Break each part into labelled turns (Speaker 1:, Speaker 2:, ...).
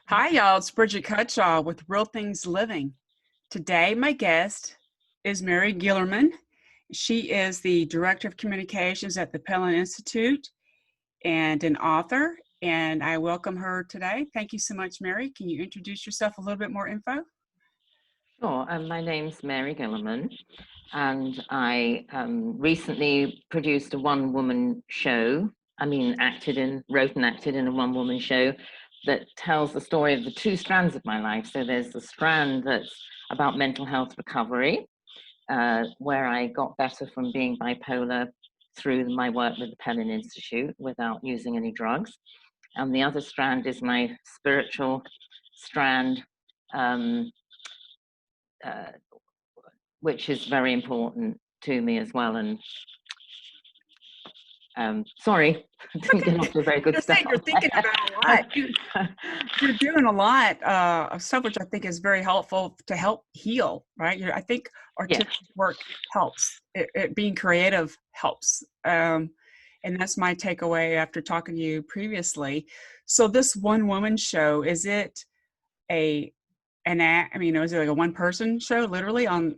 Speaker 1: Hi, y'all. It's Bridget Cutshaw with Real Things Living. Today, my guest is Mary Guillermin. She is the Director of Communications at the Pellin Institute and an author, and I welcome her today. Thank you so much, Mary. Can you introduce yourself a little bit more info?
Speaker 2: Sure. My name's Mary Guillermin, and I recently produced a one-woman show. Wrote and acted in a one-woman show that tells the story of the two strands of my life. So there's the strand that's about mental health recovery, where I got better from being bipolar through my work with the Pellin Institute without using any drugs. And the other strand is my spiritual strand, um, uh, which is very important to me as well. And sorry, I didn't get off to a very good start.
Speaker 1: You're thinking about a lot. You're doing a lot of stuff, which I think is very helpful to help heal, right? I think artistic work helps. It being creative helps. And that's my takeaway after talking to you previously. So this one woman show, is it is it like a one person show literally on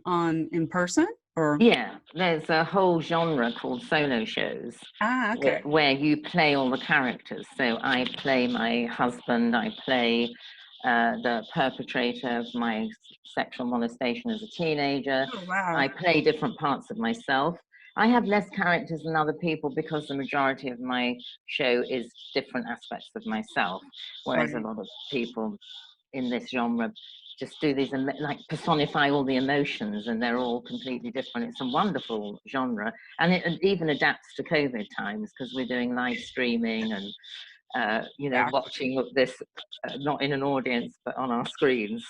Speaker 1: in person or?
Speaker 2: Yeah, there's a whole genre called solo shows
Speaker 1: Okay.
Speaker 2: where you play all the characters. So I play my husband, I play the perpetrator of my sexual molestation as a teenager.
Speaker 1: Oh, wow.
Speaker 2: I play different parts of myself. I have less characters than other people because the majority of my show is different aspects of myself, whereas a lot of people in this genre just do these like personify all the emotions, and they're all completely different. It's a wonderful genre, and it even adapts to COVID times because we're doing live streaming and watching this not in an audience but on our screens.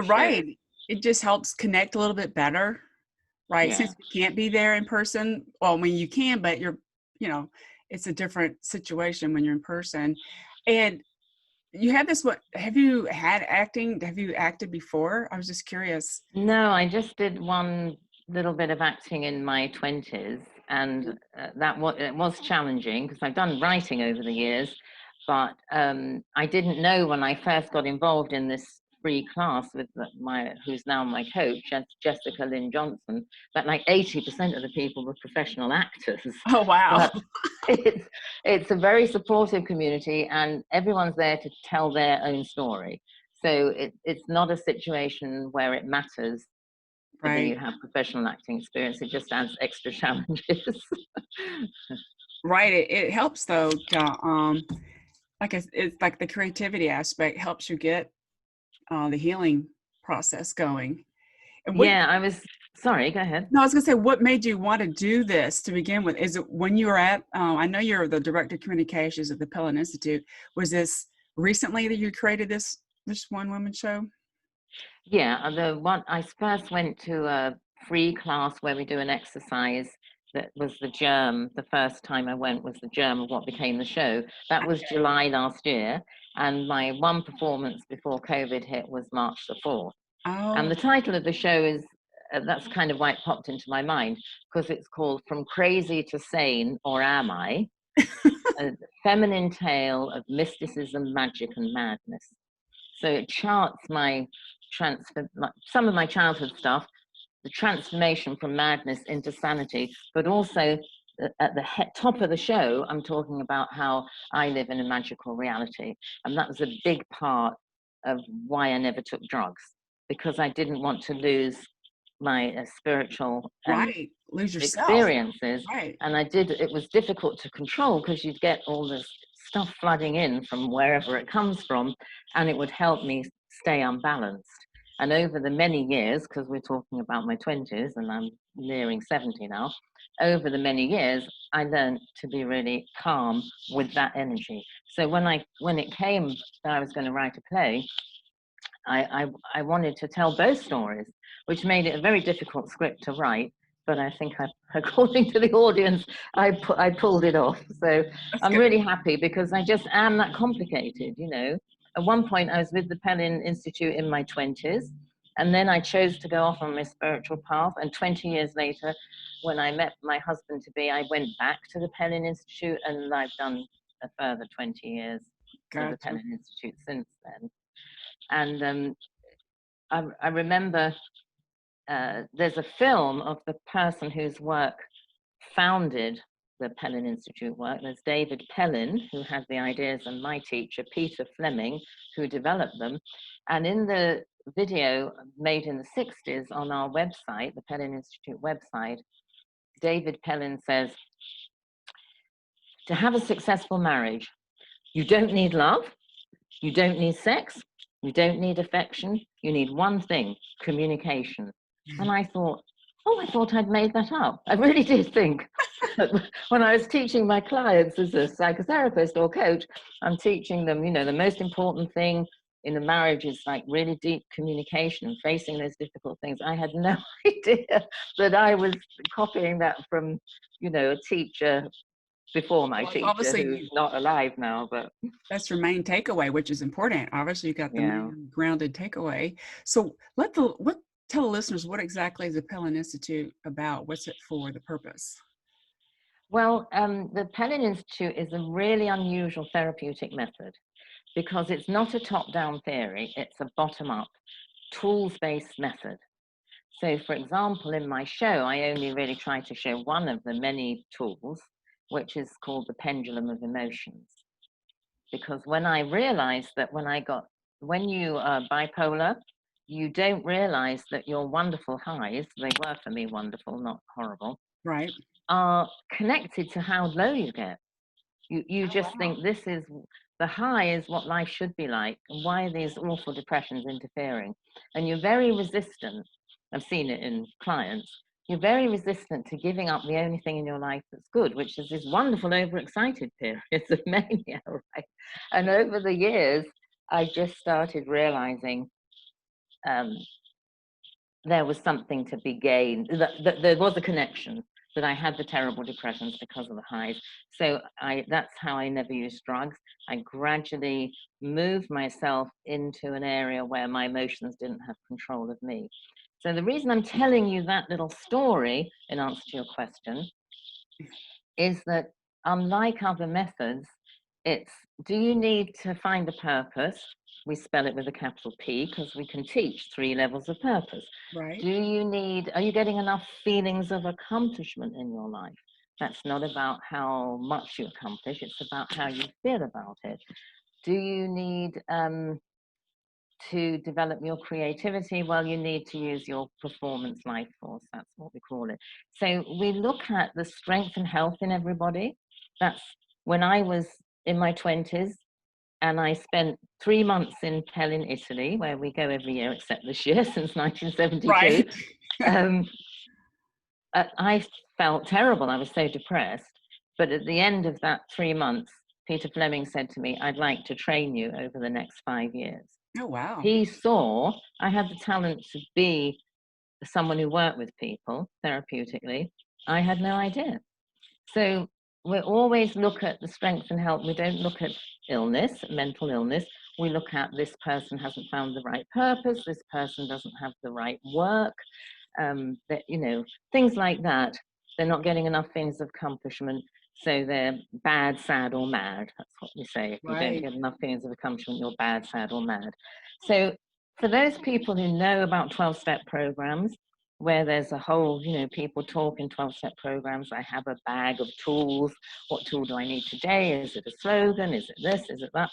Speaker 1: Right. It just helps connect a little bit better, right?
Speaker 2: Yeah.
Speaker 1: Since we can't be there in person. Well, I mean, you can, but it's a different situation when you're in person. And you had this, have you had acting? Have you acted before? I was just curious.
Speaker 2: No, I just did one little bit of acting in my 20s, and it was challenging because I've done writing over the years, but I didn't know when I first got involved in this free class with who's now my coach, Jessica Lynn Johnson, that like 80% of the people were professional actors.
Speaker 1: Oh, wow.
Speaker 2: But it's a very supportive community, and everyone's there to tell their own story. So it's not a situation where it matters whether
Speaker 1: Right.
Speaker 2: you have professional acting experience. It just adds extra challenges.
Speaker 1: Right. It helps though to, it's like the creativity aspect helps you get the healing process going. And
Speaker 2: Yeah, sorry, go ahead.
Speaker 1: No, I was gonna say, what made you want to do this to begin with? Is it when you were at, I know you're the Director of Communications at the Pellin Institute. Was this recently that you created this one woman show?
Speaker 2: Yeah, I first went to a free class where we do an exercise that was the germ. The first time I went was the germ of what became the show. That was July last year, and my one performance before COVID hit was March the 4th. And
Speaker 1: Oh,
Speaker 2: the title of the show is, that's kind of why it popped into my mind, because it's called From Crazy to Sane, or Am I? A feminine tale of mysticism, magic, and madness. So it charts some of my childhood stuff, the transformation from madness into sanity, but also at the top of the show, I'm talking about how I live in a magical reality. And that was a big part of why I never took drugs, because I didn't want to lose my spiritual
Speaker 1: right. Lose yourself.
Speaker 2: experiences.
Speaker 1: Right.
Speaker 2: And it was difficult to control because you'd get all this stuff flooding in from wherever it comes from, and it would help me stay unbalanced. And over the many years, because we're talking about my 20s and I'm nearing 70 now, over the many years, I learned to be really calm with that energy. So when it came that I was going to write a play, I wanted to tell both stories, which made it a very difficult script to write. But I think, according to the audience, I pulled it off. So
Speaker 1: That's
Speaker 2: I'm
Speaker 1: good.
Speaker 2: really happy because I just am that complicated, you know. At one point, I was with the Pellin Institute in my 20s, and then I chose to go off on my spiritual path. And 20 years later, when I met my husband to be, I went back to the Pellin Institute, and I've done a further 20 years. to the
Speaker 1: Gotcha.
Speaker 2: Pellin Institute since then. And I remember there's a film of the person whose work founded the Pellin Institute work. There's David Pellin, who had the ideas, and my teacher, Peter Fleming, who developed them. And in the video made in the 60s on our website, the Pellin Institute website, David Pellin says, to have a successful marriage, you don't need love, you don't need sex, you don't need affection, you need one thing, communication. And I thought, oh, I thought I'd made that up. I really did think that when I was teaching my clients as a psychotherapist or coach, I'm teaching them, the most important thing in a marriage is like really deep communication and facing those difficult things. I had no idea that I was copying that from, a teacher before my
Speaker 1: Well,
Speaker 2: teacher,
Speaker 1: obviously,
Speaker 2: who's not alive now, but
Speaker 1: that's your main takeaway, which is important. Obviously, you got the
Speaker 2: yeah.
Speaker 1: main grounded takeaway. So tell the listeners what exactly is the Pellin Institute about? What's it for? The purpose?
Speaker 2: Well, the Pellin Institute is a really unusual therapeutic method because it's not a top-down theory, it's a bottom-up, tools-based method. So, for example, in my show, I only really try to show one of the many tools, which is called the Pendulum of Emotions. Because when I realized that when you are bipolar, you don't realize that your wonderful highs, they were for me wonderful, not horrible,
Speaker 1: Right.
Speaker 2: are connected to how low you get. You just
Speaker 1: Wow.
Speaker 2: think this is the high is what life should be like, and why are these awful depressions interfering? And you're very resistant. I've seen it in clients. You're very resistant to giving up the only thing in your life that's good, which is this wonderful overexcited periods of mania, right? And over the years, I just started realizing there was something to be gained, that there was a connection, that I had the terrible depressions because of the highs. So that's how I never used drugs. I gradually moved myself into an area where my emotions didn't have control of me. So the reason I'm telling you that little story in answer to your question is that unlike other methods, it's, do you need to find a purpose? We spell it with a capital P because we can teach 3 levels of purpose.
Speaker 1: Right.
Speaker 2: Are you getting enough feelings of accomplishment in your life? That's not about how much you accomplish, it's about how you feel about it. Do you need to develop your creativity? Well, you need to use your performance life force, that's what we call it. So we look at the strength and health in everybody. That's when I was in my 20s, and I spent 3 months in Pellin, Italy, where we go every year except this year since 1972.
Speaker 1: Right.
Speaker 2: I felt terrible. I was so depressed. But at the end of that 3 months, Peter Fleming said to me, I'd like to train you over the next 5 years.
Speaker 1: Oh, wow.
Speaker 2: He saw I had the talent to be someone who worked with people therapeutically. I had no idea. So we always look at the strength and health. We don't look at illness, mental illness. We look at this person hasn't found the right purpose, this person doesn't have the right work, that, things like that. They're not getting enough things of accomplishment, so they're bad, sad, or mad. That's what we say. If you don't
Speaker 1: Right.
Speaker 2: get enough feelings of accomplishment, you're bad, sad, or mad. So for those people who know about 12-step programs, where there's a whole, people talk in 12-step programs, I have a bag of tools. What tool do I need today? Is it a slogan? Is it this? Is it that?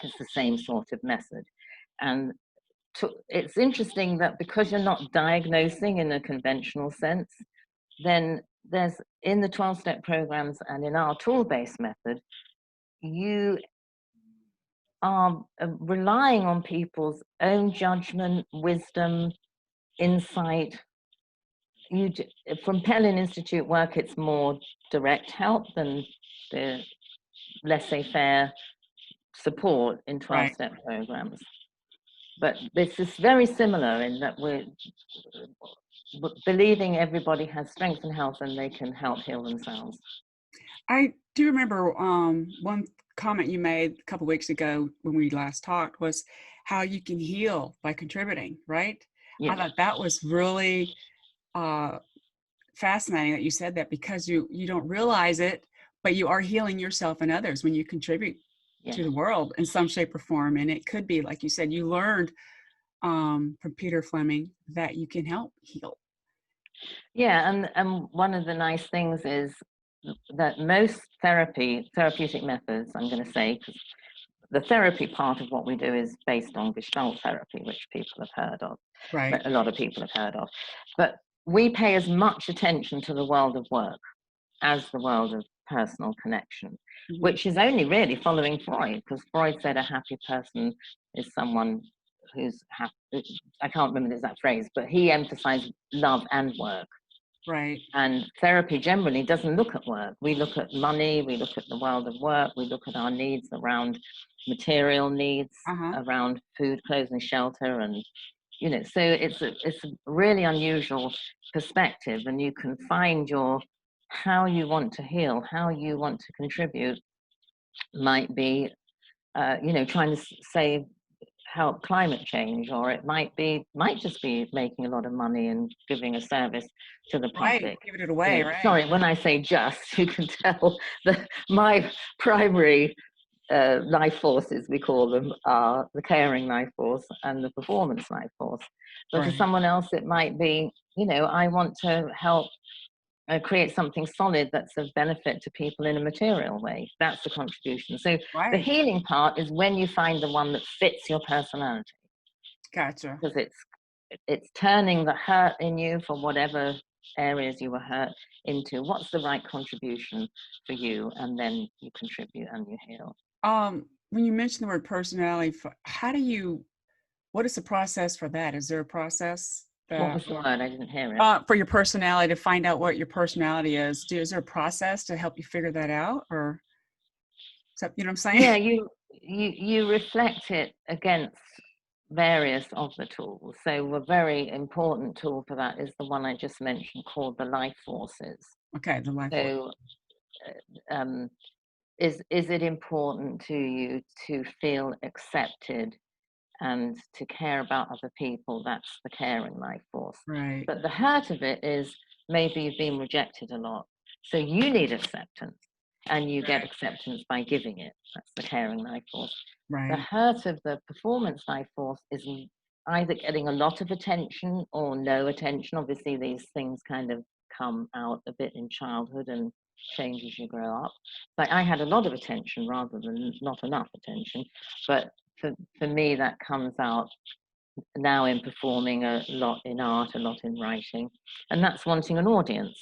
Speaker 2: It's the same sort of method. And it's interesting that because you're not diagnosing in a conventional sense, then there's in the 12-step programs and in our tool-based method, you are relying on people's own judgment, wisdom, insight. From Pellin Institute work, it's more direct help than the laissez-faire support in
Speaker 1: Right.
Speaker 2: 12-step programs. But this is very similar in that we're believing everybody has strength and health and they can help heal themselves.
Speaker 1: I do remember one comment you made a couple weeks ago when we last talked was how you can heal by contributing, right?
Speaker 2: Yeah.
Speaker 1: I thought that was really fascinating that you said that, because you don't realize it, but you are healing yourself and others when you contribute. to the world in some shape or form. And it could be, like you said, you learned from Peter Fleming that you can help heal.
Speaker 2: Yeah, and one of the nice things is that most therapeutic methods, I'm going to say, because the therapy part of what we do is based on Gestalt therapy, which people have heard of,
Speaker 1: Right.
Speaker 2: a lot of people have heard of. But we pay as much attention to the world of work as the world of personal connection, which is only really following Freud, because Freud said a happy person is someone who's happy. I can't remember the exact phrase, but he emphasized love and work.
Speaker 1: Right.
Speaker 2: And therapy generally doesn't look at work. We look at money, we look at the world of work, we look at our needs around material needs, around food, clothes, and shelter. And, you know, so it's a really unusual perspective, and you can find how you want to heal, how you want to contribute might be, you know, trying to save, help climate change, or it might just be making a lot of money and giving a service to the public.
Speaker 1: Right, giving it away, right.
Speaker 2: Sorry, when I say just, you can tell that my primary life forces, we call them, are the caring life force and the performance life force. But for someone else, it might be, you know, I want to help create something solid that's of benefit to people in a material way. That's the contribution. So the healing part is when you find the one that fits your personality.
Speaker 1: Gotcha.
Speaker 2: Because it's turning the hurt in you, for whatever areas you were hurt, into what's the right contribution for you, and then you contribute and you heal.
Speaker 1: When you mention the word personality, what is the process for that? Is there a process?
Speaker 2: What was the word? I didn't hear it.
Speaker 1: For your personality, to find out what your personality is. Is there a process to help you figure that out, or you know what I'm saying?
Speaker 2: Yeah, you reflect it against various of the tools. So a very important tool for that is the one I just mentioned, called the life forces.
Speaker 1: Okay, the life forces.
Speaker 2: So, is it important to you to feel accepted and to care about other people? That's the caring life force.
Speaker 1: Right.
Speaker 2: But the hurt of it is maybe you've been rejected a lot, so you need acceptance, and you get acceptance by giving it. That's the caring life force.
Speaker 1: Right.
Speaker 2: The hurt of the performance life force is either getting a lot of attention or no attention. Obviously, these things kind of come out a bit in childhood and change as you grow up. Like, I had a lot of attention rather than not enough attention, but for me, that comes out now in performing, a lot in art, a lot in writing, and that's wanting an audience.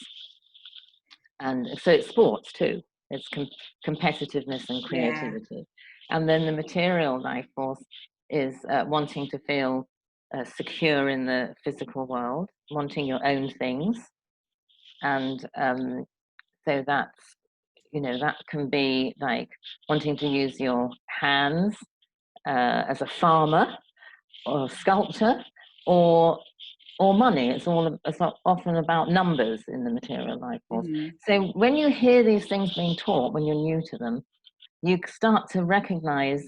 Speaker 2: And so it's sports too. It's competitiveness and creativity. Yeah. And then the material life force is wanting to feel secure in the physical world, wanting your own things. And so that's, you know, that can be like wanting to use your hands as a farmer or a sculptor, or money. It's often about numbers in the material life force. So when you hear these things being taught, when you're new to them, you start to recognize,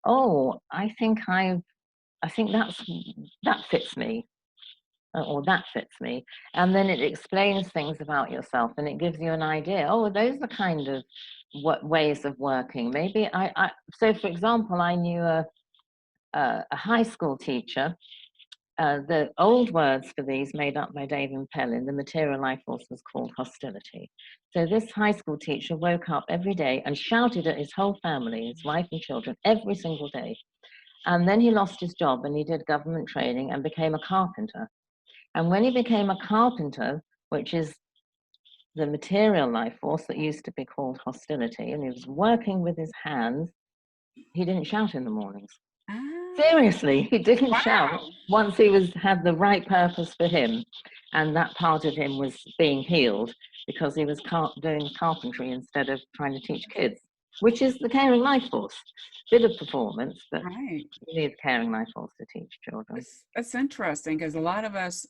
Speaker 2: oh, I think that fits me, or that fits me. And then it explains things about yourself, and it gives you an idea. Oh, those are kind of ways of working. Maybe so for example, I knew a high school teacher. The old words for these, made up by David Pellin, the material life force, was called hostility. So this high school teacher woke up every day and shouted at his whole family, his wife and children, every single day. And then he lost his job, and he did government training and became a carpenter. And when he became a carpenter, which is the material life force that used to be called hostility, and he was working with his hands, he didn't shout in the mornings. Seriously, he didn't shout once he had the right purpose for him. And that part of him was being healed, because he was doing carpentry instead of trying to teach kids, which is the caring life force. Bit of performance, but you need the caring life force to teach children.
Speaker 1: That's interesting, because a lot of us,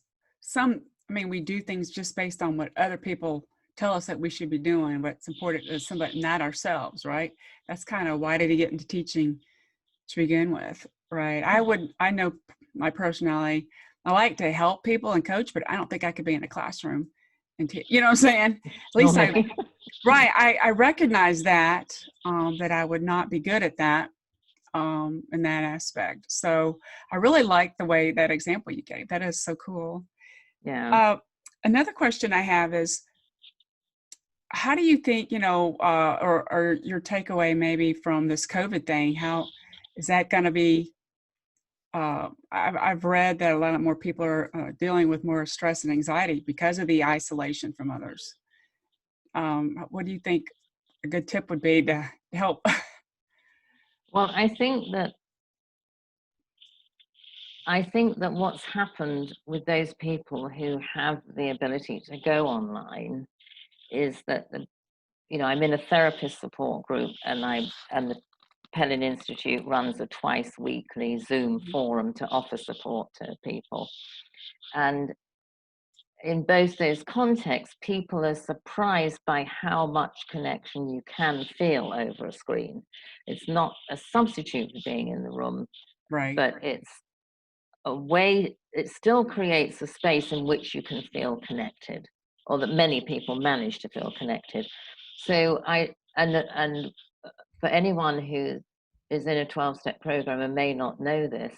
Speaker 1: we do things just based on what other people tell us that we should be doing, what's important to somebody, not ourselves, right? That's kind of why did he get into teaching to begin with, right? I know my personality. I like to help people and coach, but I don't think I could be in a classroom and you know what I'm saying? At least Right. I recognize that, that I would not be good at that, in that aspect. So I really like the way that example you gave. That is so cool.
Speaker 2: Yeah.
Speaker 1: Uh, Another question I have is, how do you think, or your takeaway maybe from this COVID thing, how is that going to be? I've read that a lot more people are dealing with more stress and anxiety because of the isolation from others. What do you think a good tip would be to help?
Speaker 2: Well, I think that what's happened with those people who have the ability to go online is that I'm in a therapist support group, and the Pellin Institute runs a twice weekly Zoom forum to offer support to people. And in both those contexts, people are surprised by how much connection you can feel over a screen. It's not a substitute for being in the room,
Speaker 1: Right.
Speaker 2: but it's a way, it still creates a space in which you can feel connected, or that many people manage to feel connected. So and for anyone who is in a 12-step program and may not know this,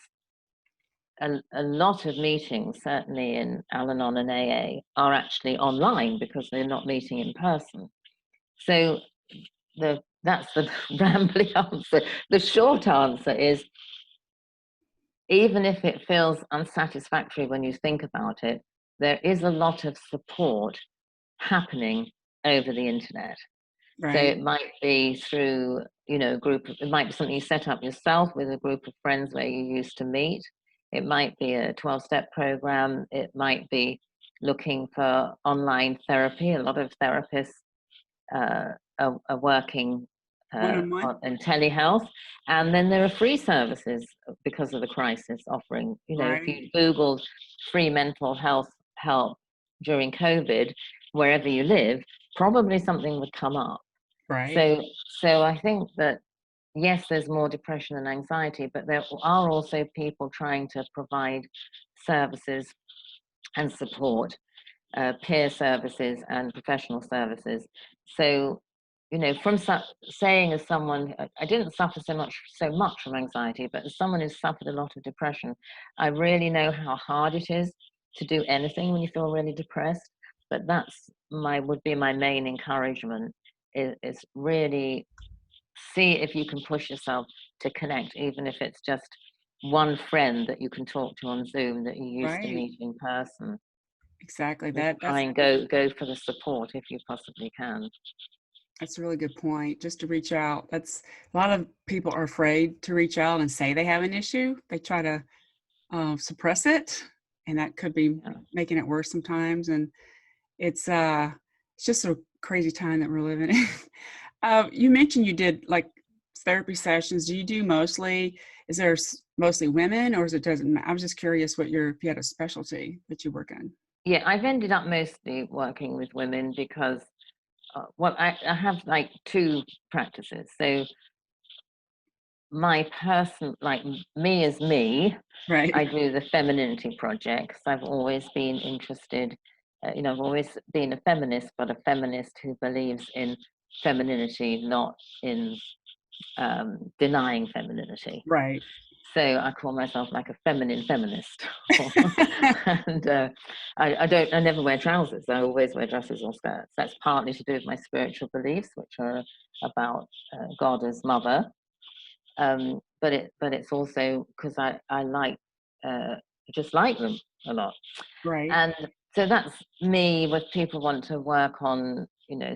Speaker 2: a lot of meetings, certainly in Al-Anon and AA, are actually online because they're not meeting in person. So that's the rambling answer. The short answer is, even if it feels unsatisfactory when you think about it, there is a lot of support happening over the internet. So
Speaker 1: Right.
Speaker 2: it might be through, it might be something you set up yourself with a group of friends where you used to meet. It might be a 12-step program. It might be looking for online therapy. A lot of therapists are working
Speaker 1: One on one.
Speaker 2: in telehealth. And then there are free services because of the crisis offering. If
Speaker 1: Right.
Speaker 2: you Googled free mental health help during COVID, wherever you live, probably something would come up.
Speaker 1: Right.
Speaker 2: So I think that, yes, there's more depression and anxiety, but there are also people trying to provide services and support, peer services and professional services. So, from saying, as someone, I didn't suffer so much from anxiety, but as someone who's suffered a lot of depression, I really know how hard it is to do anything when you feel really depressed. But would be my main encouragement, is really see if you can push yourself to connect, even if it's just one friend that you can talk to on Zoom that you used to
Speaker 1: Right.
Speaker 2: meet in person.
Speaker 1: Exactly.
Speaker 2: Just try and go for the support if you possibly can.
Speaker 1: That's a really good point. Just to reach out. That's a lot of people are afraid to reach out and say they have an issue. They try to suppress it, and that could be
Speaker 2: Yeah.
Speaker 1: making it worse sometimes. And it's just a crazy time that we're living in. You mentioned you did like therapy sessions. Do you do mostly? Is there mostly women, or is it doesn't? I was just curious if you had a specialty that you work in.
Speaker 2: Yeah, I've ended up mostly working with women because, I have like two practices. So my person, like me as me, I
Speaker 1: Right.
Speaker 2: do the Femininity Project 'cause I've always been interested. I've always been a feminist, but a feminist who believes in femininity, not in denying femininity.
Speaker 1: Right.
Speaker 2: So I call myself like a feminine feminist. And I never wear trousers. I always wear dresses or skirts. That's partly to do with my spiritual beliefs, which are about God as mother. But it's also because I like just like them a lot.
Speaker 1: Right.
Speaker 2: And so that's me. If people want to work on,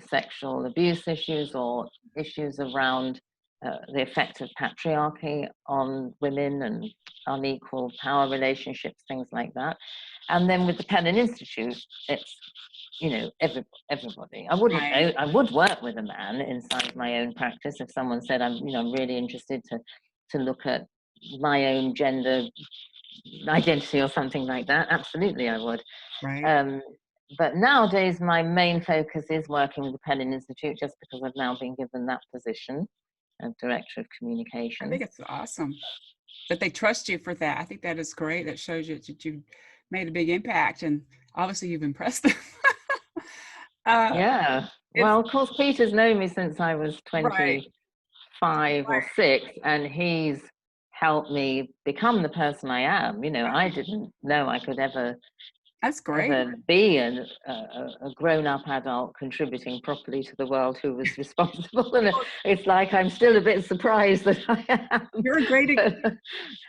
Speaker 2: sexual abuse issues or issues around the effect of patriarchy on women and unequal power relationships, things like that. And then with the Pellin Institute, it's everybody.
Speaker 1: Right.
Speaker 2: I would work with a man inside my own practice if someone said I'm really interested to look at my own gender identity or something like that. Absolutely, I would.
Speaker 1: Right.
Speaker 2: Um, but nowadays, my main focus is working with the Pellin Institute, just because I've now been given that position of Director of
Speaker 1: I think
Speaker 2: Communications.
Speaker 1: it's awesome that they trust you for that. I think that is great. That shows you that you made a big impact, and obviously you've impressed them. uh,
Speaker 2: Yeah.
Speaker 1: It's
Speaker 2: Well, of course, Peter's known me since I was
Speaker 1: right,
Speaker 2: 25 or 6, and he's helped me become the person I am. You know, I
Speaker 1: right.
Speaker 2: didn't know I could
Speaker 1: That's great.
Speaker 2: ever be a grown-up adult contributing properly to the world who was responsible. And
Speaker 1: Well,
Speaker 2: it's like I'm still a bit surprised that I am.
Speaker 1: you're a great
Speaker 2: But,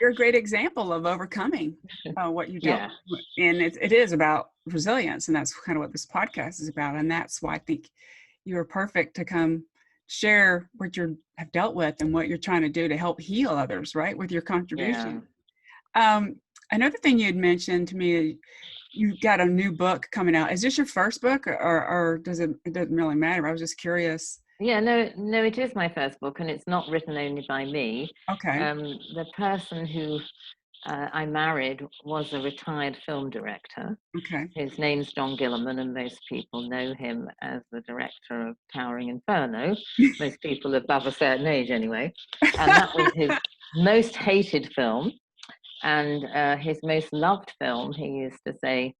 Speaker 1: you're a great example of overcoming what you dealt
Speaker 2: yeah,
Speaker 1: with. And it is about resilience. And that's kind of what this podcast is about. And that's why I think you are perfect to come share what you have dealt with and what you're trying to do to help heal others, right? With your
Speaker 2: yeah.
Speaker 1: contribution. Um, Another thing you had mentioned to me, you got a new book coming out. Is this your first book or it doesn't really matter? I was just curious.
Speaker 2: Yeah, no, no, it is my first book, and it's not written only by me.
Speaker 1: Okay.
Speaker 2: The person who I married was a retired film director.
Speaker 1: Okay.
Speaker 2: His name's John Guillermin, and most people know him as the director of Towering Inferno. Most people above a certain age, anyway. And that was his most hated film, and his most loved film. He used to say,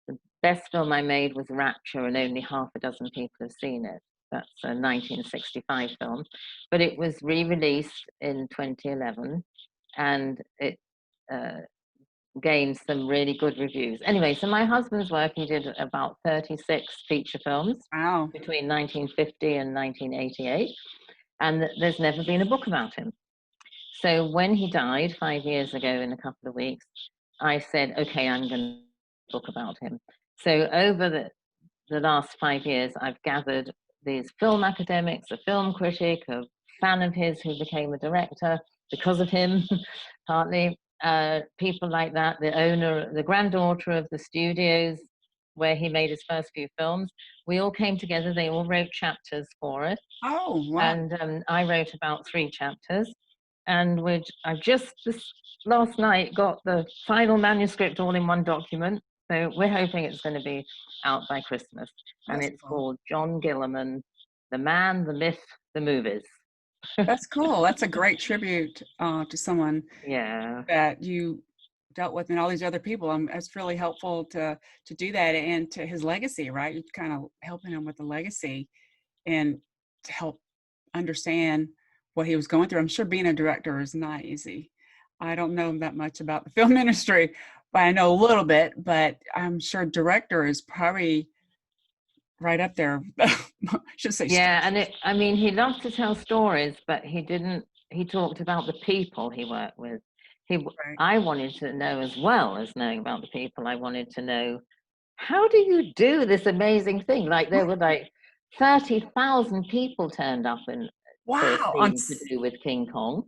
Speaker 2: "The best film I made was Rapture, and only half a dozen people have seen it." That's a 1965 film, but it was re-released in 2011, and it uh, gained some really good reviews. Anyway, so my husband's work, he did about 36 feature films
Speaker 1: Wow.
Speaker 2: between 1950 and 1988, and there's never been a book about him. So when he died 5 years ago in a couple of weeks, I said, okay, I'm going to book about him. So over the last 5 years, I've gathered these film academics, a film critic, a fan of his who became a director because of him, partly, people like that, the owner, the granddaughter of the studios where he made his first few films. We all came together, they all wrote chapters for it.
Speaker 1: Oh, wow.
Speaker 2: And I wrote about 3 chapters. And I've just this last night got the final manuscript all in one document. So we're hoping it's going to be out by Christmas. And
Speaker 1: That's
Speaker 2: it's
Speaker 1: cool.
Speaker 2: called John Guillermin, The Man, the Myth, the Movies.
Speaker 1: That's cool. That's a great tribute to someone
Speaker 2: Yeah.
Speaker 1: that you dealt with and all these other people. It's really helpful to do that and to his legacy, right? You're kind of helping him with the legacy and to help understand what he was going through. I'm sure being a director is not easy. I don't know that much about the film industry, but I know a little bit, but I'm sure director is probably right up there. I should say
Speaker 2: Yeah. And I mean, he loved to tell stories, but he talked about the people he worked with.
Speaker 1: right.
Speaker 2: I wanted to know, as well as knowing about the people, I wanted to know, how do you do this amazing thing? Like there were like 30,000 people turned up for a
Speaker 1: Wow.
Speaker 2: scene to do with King Kong,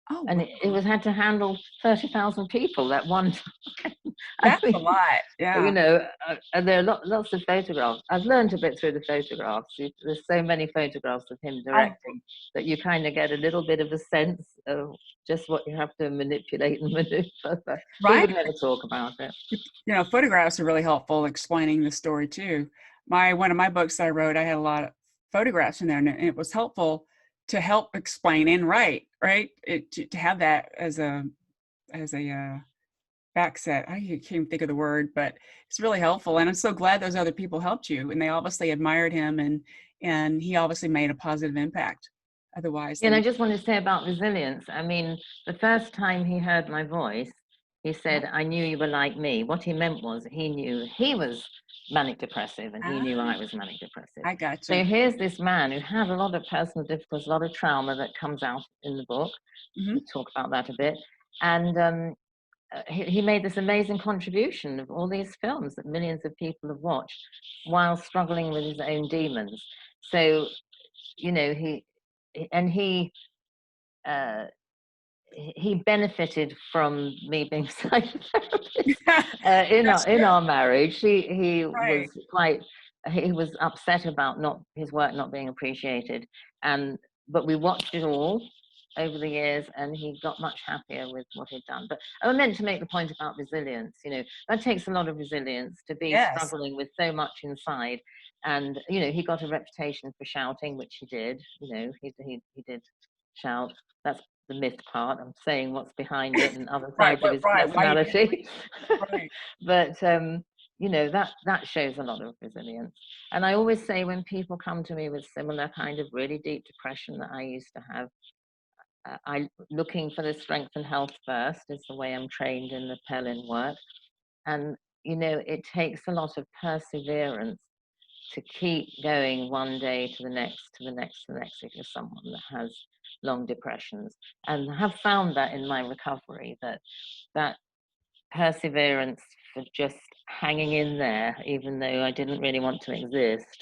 Speaker 1: Oh,
Speaker 2: and it
Speaker 1: wow.
Speaker 2: was had to handle 30,000 people at one time. I
Speaker 1: That's a
Speaker 2: mean,
Speaker 1: lot.
Speaker 2: you
Speaker 1: Yeah.
Speaker 2: know, and there are lots of photographs. I've learned a bit through the photographs. There's so many photographs of him
Speaker 1: I
Speaker 2: directing that you kind of get a little bit of a sense of just what you have to manipulate and maneuver. But he
Speaker 1: right.
Speaker 2: would never talk about it.
Speaker 1: Photographs are really helpful explaining the story too. One of my books I wrote, I had a lot of photographs in there, and it was helpful to help explain and write, right? To have that as a back set. I can't even think of the word, but it's really helpful. And I'm so glad those other people helped you, and they obviously admired him, and he obviously made a positive impact. Otherwise,
Speaker 2: And
Speaker 1: they
Speaker 2: I just want to say about resilience. I mean, the first time he heard my voice, he said, I knew you were like me. What he meant was he knew he was manic depressive and he knew
Speaker 1: ah,
Speaker 2: I was manic depressive.
Speaker 1: I gotcha.
Speaker 2: So here's this man who had a lot of personal difficulties, a lot of trauma that comes out in the book.
Speaker 1: Hmm.
Speaker 2: We talk about that a bit. And he made this amazing contribution of all these films that millions of people have watched while struggling with his own demons. So, you know, and uh, he benefited from me being psychotherapist
Speaker 1: That's
Speaker 2: in
Speaker 1: good.
Speaker 2: our marriage.
Speaker 1: Right.
Speaker 2: He was upset about not his work not being appreciated, and but we watched it all over the years, and he got much happier with what he'd done. But I meant to make the point about resilience. You know, that takes a lot of resilience to be
Speaker 1: Yes.
Speaker 2: struggling with so much inside. And you know, he got a reputation for shouting, which he did. You know, he did shout. That's the myth part. I'm saying what's behind it and other
Speaker 1: Right.
Speaker 2: sides of his
Speaker 1: Right. Why you do it?
Speaker 2: personality.
Speaker 1: Right.
Speaker 2: But you know, that shows a lot of resilience. And I always say, when people come to me with similar kind of really deep depression that I used to have, I looking for the strength and health first is the way I'm trained in the Pellin work. And you know, it takes a lot of perseverance to keep going one day to the next, to the next, to the next, if you're someone that has long depressions. And I have found that in my recovery, that perseverance for just hanging in there, even though I didn't really want to exist,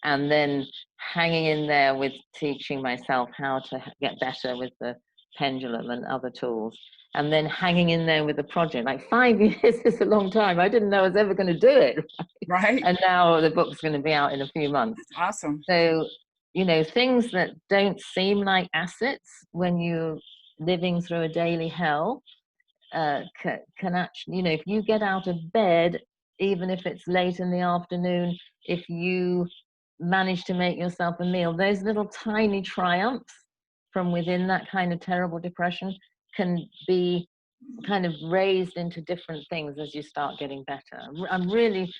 Speaker 2: and then hanging in there with teaching myself how to get better with the pendulum and other tools, and then hanging in there with the project. Like 5 years is a long time. I didn't know I was ever going to do it.
Speaker 1: Right.
Speaker 2: And now the book's going to be out in a few months.
Speaker 1: That's awesome.
Speaker 2: So, you know, things that don't seem like assets when you're living through a daily hell, can actually, you know, if you get out of bed, even if it's late in the afternoon, if you manage to make yourself a meal, those little tiny triumphs from within that kind of terrible depression can be kind of raised into different things as you start getting better. I'm really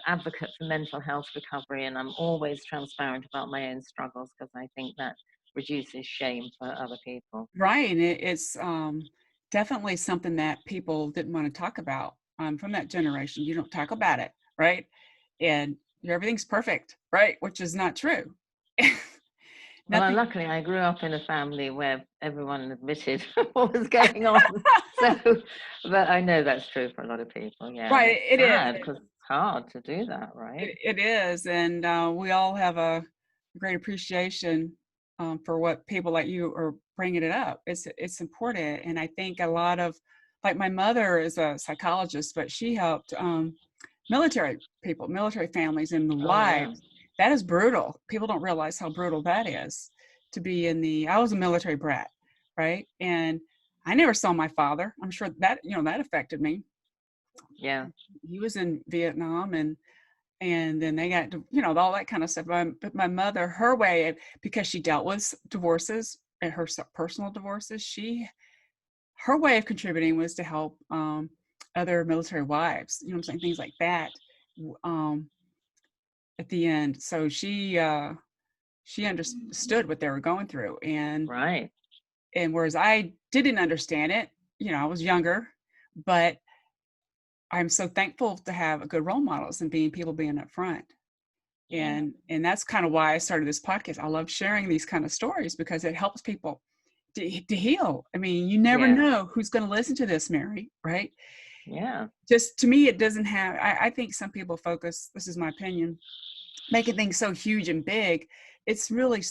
Speaker 2: advocate for mental health recovery, and I'm always transparent about my own struggles, because I think that reduces shame for other people.
Speaker 1: Right. And it's definitely something that people didn't want to talk about from that generation. You don't talk about it, right? And everything's perfect, right? Which is not true.
Speaker 2: Well,
Speaker 1: Nothing.
Speaker 2: luckily, I grew up in a family where everyone admitted what was going on. So, but I know that's true for a lot of people. Yeah, and
Speaker 1: Right.
Speaker 2: it's
Speaker 1: It is.
Speaker 2: sad because it's hard to do that, right?
Speaker 1: It is. And we all have a great appreciation for what people like you are bringing it up. It's important. And I think a lot of, like my mother is a psychologist, but she helped military people, military families and the
Speaker 2: Oh, yeah.
Speaker 1: wives. That is brutal. People don't realize how brutal that is to be in the, I was a military brat, right? And I never saw my father. I'm sure that, that affected me.
Speaker 2: Yeah.
Speaker 1: He was in Vietnam, and then they got, all that kind of stuff. But my mother, her way, because she dealt with divorces and her personal divorces, her way of contributing was to help other military wives, what I'm saying, things like that. Um, at the end, so she understood what they were going through,
Speaker 2: Right.
Speaker 1: and whereas I didn't understand it, I was younger, but I'm so thankful to have good role models and people being up front.
Speaker 2: Yeah.
Speaker 1: And that's kind of why I started this podcast. I love sharing these kind of stories because it helps people to heal. I mean, you never
Speaker 2: Yeah.
Speaker 1: know who's going to listen to this, Mary, right?
Speaker 2: Yeah.
Speaker 1: Just to me, it doesn't have, I think some people focus, this is my opinion, making things so huge and big. It's really,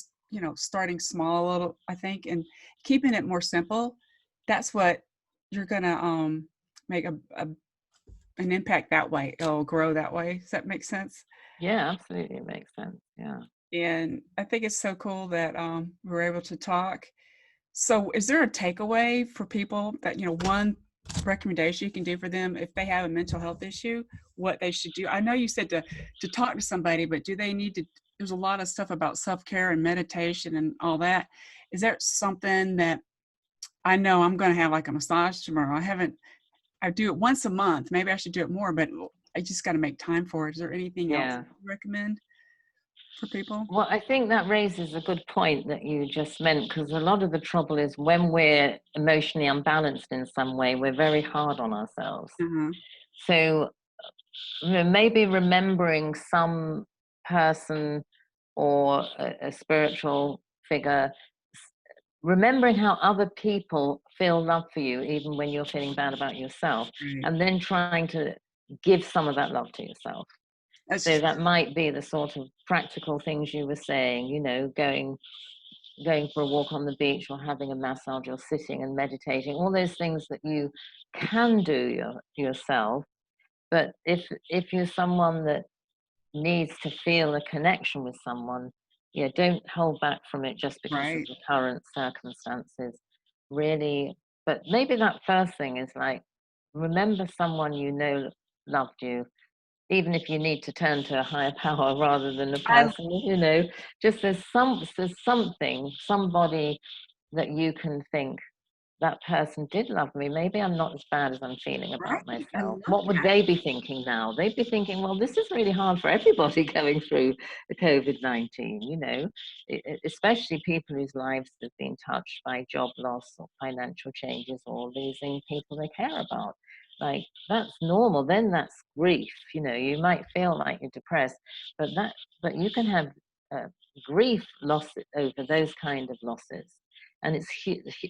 Speaker 1: starting small a little, I think, and keeping it more simple. That's what you're going to make an impact that way. It'll grow that way. Does that make sense?
Speaker 2: Yeah, absolutely. It makes sense. Yeah.
Speaker 1: And I think it's so cool that we're able to talk. So is there a takeaway for people that, one recommendation you can do for them if they have a mental health issue, what they should do? I know you said to talk to somebody, but do they need to, there's a lot of stuff about self-care and meditation and all that. Is there something that, I know I'm going to have like a massage tomorrow. I do it once a month. Maybe I should do it more, but I just got to make time for it. Is there anything else
Speaker 2: Yeah.
Speaker 1: you recommend for people?
Speaker 2: Well, I think that raises a good point that you just meant, because a lot of the trouble is when we're emotionally unbalanced in some way, we're very hard on ourselves.
Speaker 1: Uh-huh.
Speaker 2: So maybe remembering some person or a spiritual figure, remembering how other people feel love for you, even when you're feeling bad about yourself,
Speaker 1: Right.
Speaker 2: and then trying to give some of that love to yourself.
Speaker 1: That's
Speaker 2: So
Speaker 1: true.
Speaker 2: that might be the sort of practical things you were saying, going for a walk on the beach, or having a massage, or sitting and meditating, all those things that you can do yourself. But if you're someone that needs to feel a connection with someone, yeah, don't hold back from it just because of
Speaker 1: Right.
Speaker 2: the current circumstances. Really, but maybe that first thing is like, remember someone you know loved you, even if you need to turn to a higher power rather than a
Speaker 1: I
Speaker 2: person, just there's something, somebody that you can think that person did love me. Maybe I'm not as bad as I'm feeling
Speaker 1: Right.
Speaker 2: about
Speaker 1: I
Speaker 2: myself.
Speaker 1: love
Speaker 2: What would
Speaker 1: that.
Speaker 2: they be thinking now? They'd be thinking, well, this is really hard for everybody going through the COVID-19, you know, especially people whose lives have been touched by job loss or financial changes or losing people they care about. Like, that's normal. Then that's grief. You know, you might feel like you're depressed, but you can have grief loss over those kind of losses. And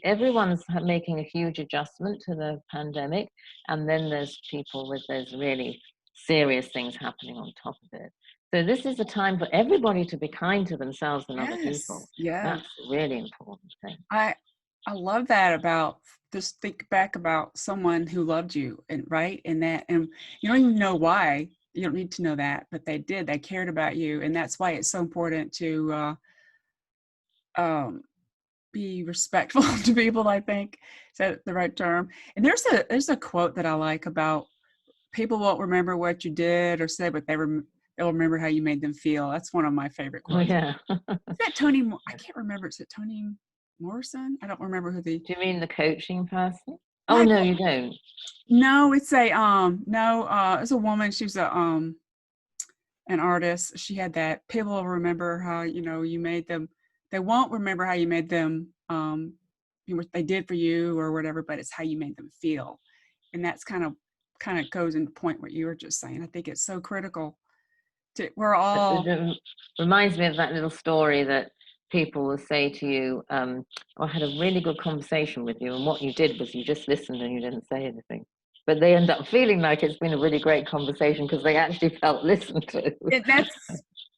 Speaker 2: everyone's making a huge adjustment to the pandemic, and then there's people with those really serious things happening on top of it. So this is a time for everybody to be kind to themselves and other people.
Speaker 1: Yes. Yeah.
Speaker 2: That's a really important thing.
Speaker 1: I love that about just think back about someone who loved you and right and that and you don't even know why. You don't need to know that, but they did. They cared about you, and that's why it's so important to um, be respectful to people. I think is that the right term? And there's a quote that I like about people won't remember what you did or said, but they'll remember how you made them feel. That's one of my favorite
Speaker 2: Oh,
Speaker 1: quotes.
Speaker 2: yeah.
Speaker 1: Is that Tony? I can't remember. Is it Tony Morrison? I don't remember who the.
Speaker 2: Do you mean the coaching person? Oh,
Speaker 1: I
Speaker 2: no,
Speaker 1: don't.
Speaker 2: you don't.
Speaker 1: No, it's a no. It's a woman. She was a an artist. She had that. People will remember how you made them. They won't remember how you made them. What they did for you or whatever, but it's how you made them feel, and that's kind of goes into point what you were just saying. I think it's so critical. We're all
Speaker 2: It reminds me of that little story that people will say to you, I had a really good conversation with you, and what you did was you just listened and you didn't say anything. But they end up feeling like it's been a really great conversation because they actually felt listened to.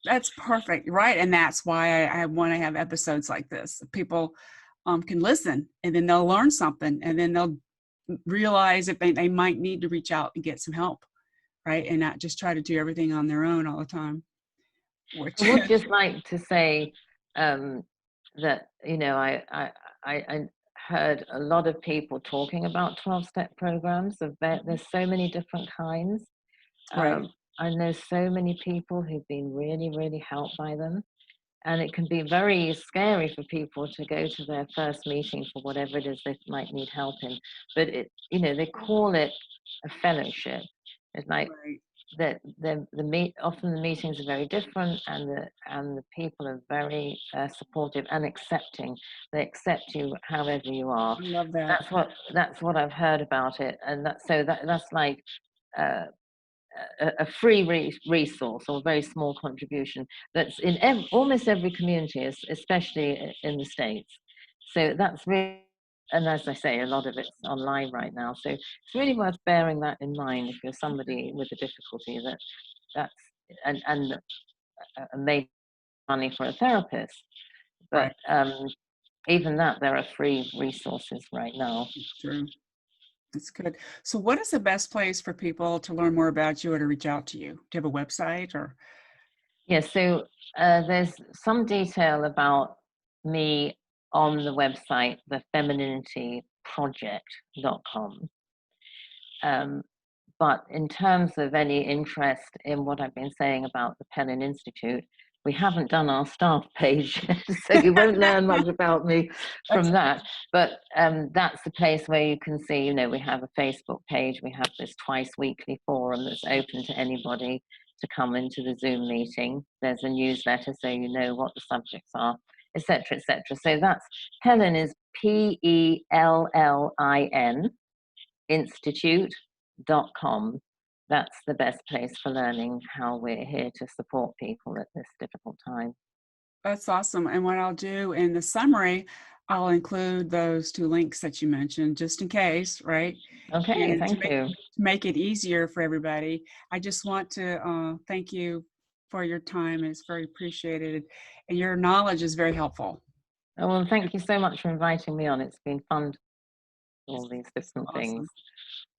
Speaker 1: that's perfect, right? And that's why I want to have episodes like this. People can listen, and then they'll learn something, and then they'll realize if they might need to reach out and get some help, right? And not just try to do everything on their own all the time. Which
Speaker 2: I would just like to say that, you know, I heard a lot of people talking about 12-step programs. There's so many different kinds.
Speaker 1: right,
Speaker 2: I know so many people who've been really, really helped by them. And it can be very scary for people to go to their first meeting for whatever it is they might need help in. But they call it a fellowship. It's like
Speaker 1: right.
Speaker 2: that often the meetings are very different, and the people are very supportive and accepting. They accept you however you are.
Speaker 1: I love that.
Speaker 2: That's what I've heard about it, and that's like uh, a free resource or a very small contribution that's in almost every community, especially in the States. So that's really, and as I say, a lot of it's online right now. So it's really worth bearing that in mind if you're somebody with a difficulty that's and made money for a therapist.
Speaker 1: Right,
Speaker 2: But even that, there are free resources right now.
Speaker 1: it's true. That's good. So, what is the best place for people to learn more about you or to reach out to you? Do you have a website or?
Speaker 2: Yeah, so there's some detail about me on the website, the femininityproject.com. But in terms of any interest in what I've been saying about the Pellin Institute, we haven't done our staff page yet, so you won't learn much about me
Speaker 1: That's
Speaker 2: from that. But that's the place where you can see, we have a Facebook page, we have this twice weekly forum that's open to anybody to come into the Zoom meeting. There's a newsletter so you know what the subjects are, etc., etc. So that's Pellin is Pellin Institute.com. That's the best place for learning how we're here to support people at this difficult time.
Speaker 1: That's awesome. And what I'll do in the summary, I'll include those two links that you mentioned just in case, right?
Speaker 2: Okay,
Speaker 1: And
Speaker 2: thank you.
Speaker 1: to make it easier for everybody, I just want to thank you for your time. It's very appreciated. And your knowledge is very helpful.
Speaker 2: Oh, well, thank you so much for inviting me on. It's been fun, all these different things.
Speaker 1: Awesome.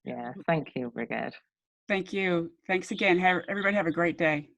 Speaker 2: Yeah, thank you, Brigade.
Speaker 1: Thank you. Thanks again. Everybody have a great day.